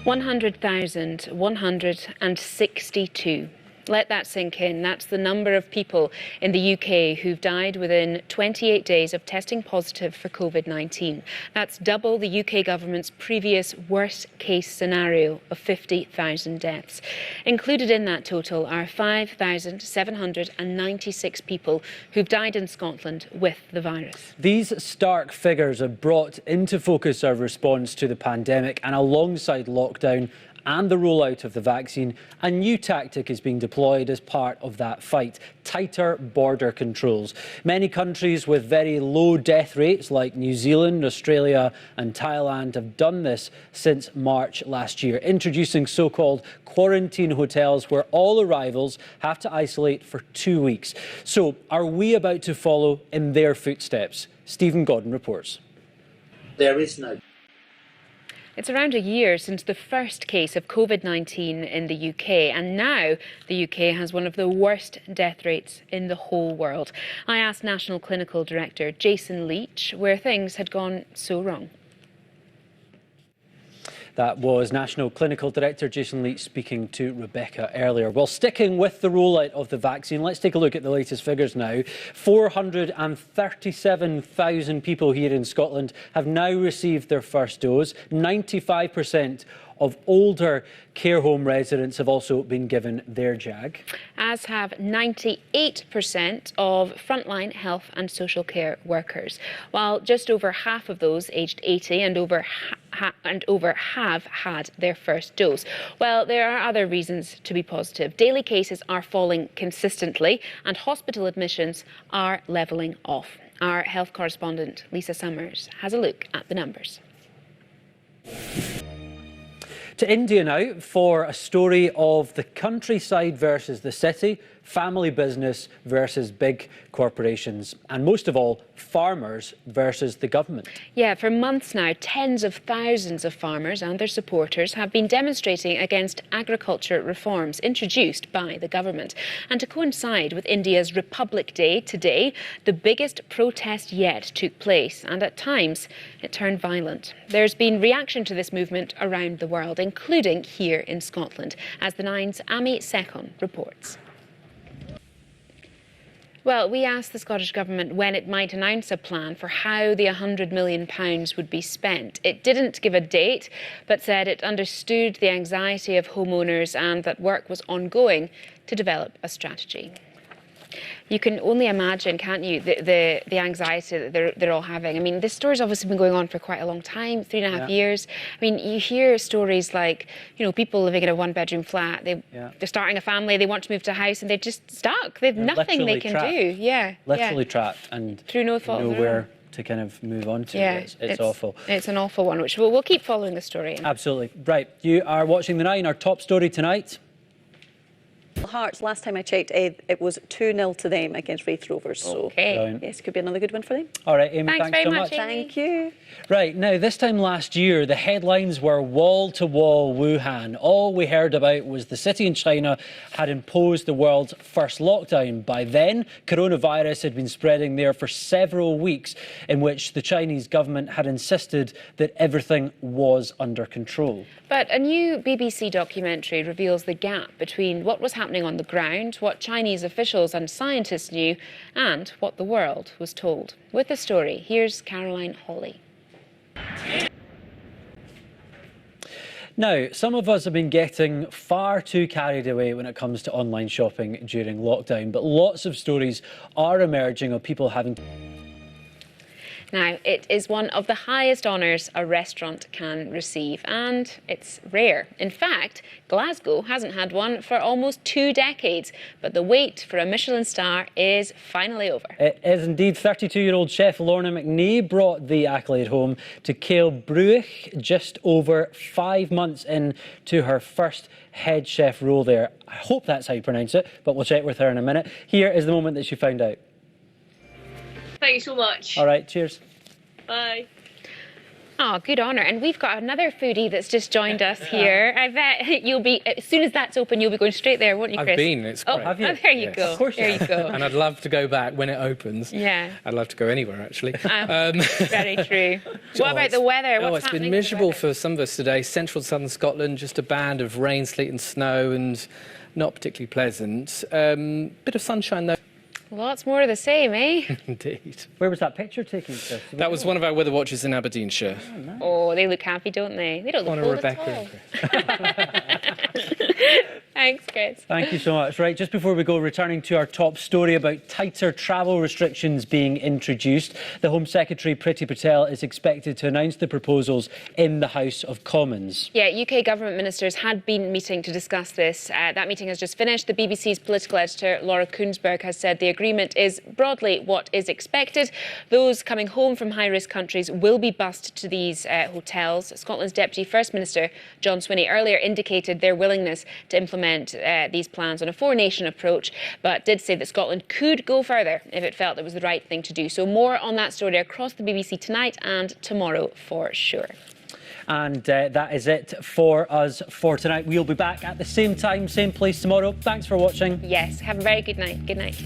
100,162. Let that sink in. That's the number of people in the UK who've died within 28 days of testing positive for COVID-19. That's double the UK government's previous worst-case scenario of 50,000 deaths. Included in that total are 5,796 people who've died in Scotland with the virus. These stark figures have brought into focus our response to the pandemic, and alongside lockdown and the rollout of the vaccine, a new tactic is being deployed as part of that fight: tighter border controls. Many countries with very low death rates, like New Zealand, Australia and Thailand, have done this since March last year, introducing so-called quarantine hotels where all arrivals have to isolate for 2 weeks. So, are we about to follow in their footsteps? Stephen Godden reports. There is no. It's around a year since the first case of COVID-19 in the UK, and now the UK has one of the worst death rates in the whole world. I asked National Clinical Director Jason Leach where things had gone so wrong. That was National Clinical Director Jason Leach speaking to Rebecca earlier. Well, sticking with the rollout of the vaccine, let's take a look at the latest figures now. 437,000 people here in Scotland have now received their first dose. 95% of older care home residents have also been given their jab. As have 98% of frontline health and social care workers, while just over half of those aged 80 and over have had their first dose. Well, there are other reasons to be positive. Daily cases are falling consistently and hospital admissions are levelling off. Our health correspondent Lisa Summers has a look at the numbers. To India now for a story of the countryside versus the city, family business versus big corporations, and most of all, farmers versus the government. Yeah, for months now, tens of thousands of farmers and their supporters have been demonstrating against agriculture reforms introduced by the government. And to coincide with India's Republic Day today, the biggest protest yet took place, and at times it turned violent. There's been reaction to this movement around the world, including here in Scotland, as the Nine's Ami Sekon reports. Well, we asked the Scottish Government when it might announce a plan for how the £100 million would be spent. It didn't give a date, but said it understood the anxiety of homeowners and that work was ongoing to develop a strategy. You can only imagine, can't you, the anxiety that they're all having. I mean, this story's obviously been going on for quite a long time, 3.5 years. I mean, you hear stories like, you know, people living in a one-bedroom flat, they're starting a family, they want to move to a house and they're just stuck. They've nothing they can do. Literally trapped and through no fault of their nowhere own to kind of move on to. Yeah, it's awful. It's an awful one, which we'll keep following the story. Absolutely. Right, you are watching The Nine, our top story tonight. Hearts, last time I checked, it was 2-0 to them against Wraith Rovers. So, yes, could be another good win for them. All right, Amy, thanks very so much. much. Thank you. Right, now, this time last year, the headlines were wall-to-wall Wuhan. All we heard about was the city in China had imposed the world's first lockdown. By then, coronavirus had been spreading there for several weeks, in which the Chinese government had insisted that everything was under control. But a new BBC documentary reveals the gap between what was happening on the ground, what Chinese officials and scientists knew, and what the world was told. With the story, here's Caroline Hawley. Now, some of us have been getting far too carried away when it comes to online shopping during lockdown, but lots of stories are emerging of people having... Now, it is one of the highest honours a restaurant can receive, and it's rare. In fact, Glasgow hasn't had one for almost 2 decades, but the wait for a Michelin star is finally over. It is indeed. 32-year-old chef Lorna McNee brought the accolade home to Cale Bruich just over 5 months into her first head chef role there. I hope that's how you pronounce it, but we'll check with her in a minute. Here is the moment that she found out. Thank you so much. All right, cheers. Bye. Oh, good honour. And we've got another foodie that's just joined us here. I bet you'll be, as soon as that's open, you'll be going straight there, won't you, Chris? I've been, it's great. Oh, have you? Oh, there you go. Of course there you go. And I'd love to go back when it opens. Yeah. I'd love to go anywhere, actually. Very true. What about the weather? What's it's been miserable for some of us today. Central southern Scotland, just a band of rain, sleet and snow, and not particularly pleasant. Bit of sunshine, though. Lots more of the same, eh? Indeed. Where was that picture taken, Chris? That was one of our weather watchers in Aberdeenshire. Oh, nice. Oh, they look happy, don't they? They don't look cold Rebecca. at all. Thanks, Chris. Thank you so much. Right, just before we go, returning to our top story about tighter travel restrictions being introduced, the Home Secretary, Priti Patel, is expected to announce the proposals in the House of Commons. Yeah, UK government ministers had been meeting to discuss this. That meeting has just finished. The BBC's political editor, Laura Kuenssberg, has said the agreement is broadly what is expected. Those coming home from high-risk countries will be bused to these hotels. Scotland's Deputy First Minister, John Swinney, earlier indicated their willingness to implement these plans on a four-nation approach, but did say that Scotland could go further if it felt it was the right thing to do. So more on that story across the BBC tonight and tomorrow for sure. And that is it for us for tonight. We'll be back at the same time, same place tomorrow. Thanks for watching. Yes, have a very good night. Good night.